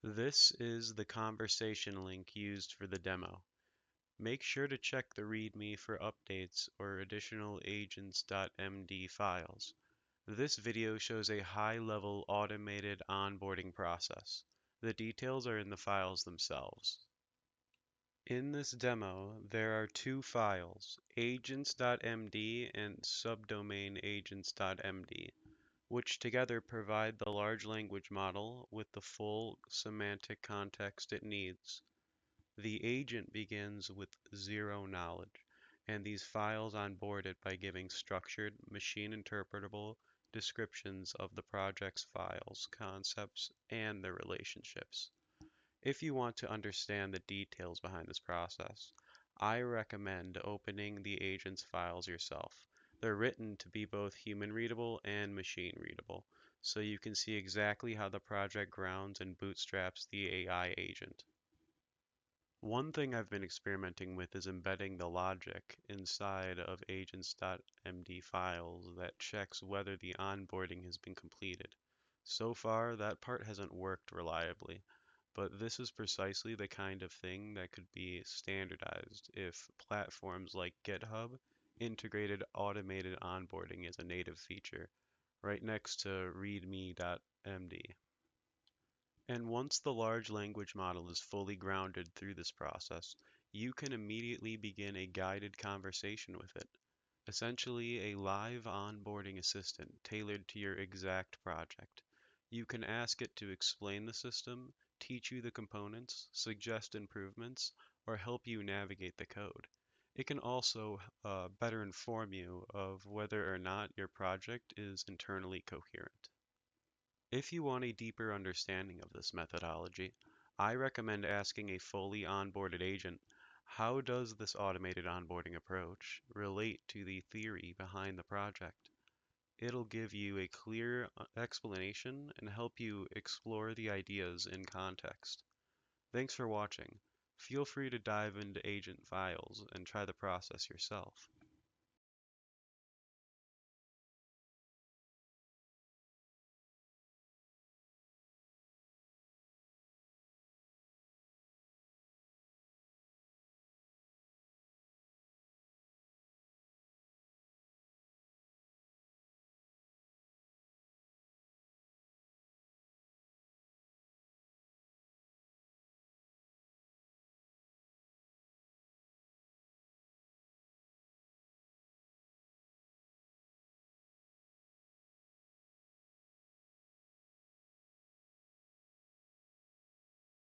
This is the conversation link used for the demo. Make sure to check the README for updates or additional agents.md files. This video shows a high-level automated onboarding process. The details are in the files themselves. In this demo, there are two files, agents.md and subdomain agents.md, which together provide the large language model with the full semantic context it needs. The agent begins with zero knowledge, and these files onboard it by giving structured, machine-interpretable descriptions of the project's files, concepts, and their relationships. If you want to understand the details behind this process, I recommend opening the agent's files yourself. They're written to be both human-readable and machine-readable, so you can see exactly how the project grounds and bootstraps the AI agent. One thing I've been experimenting with is embedding the logic inside of agents.md files that checks whether the onboarding has been completed. So far, that part hasn't worked reliably, but this is precisely the kind of thing that could be standardized if platforms like GitHub integrated automated onboarding as a native feature, right next to readme.md. And once the large language model is fully grounded through this process, you can immediately begin a guided conversation with it, essentially a live onboarding assistant tailored to your exact project. You can ask it to explain the system, teach you the components, suggest improvements, or help you navigate the code. It can also better inform you of whether or not your project is internally coherent. If you want a deeper understanding of this methodology, I recommend asking a fully onboarded agent, how does this automated onboarding approach relate to the theory behind the project? It'll give you a clear explanation and help you explore the ideas in context. Thanks for watching. Feel free to dive into agent files and try the process yourself.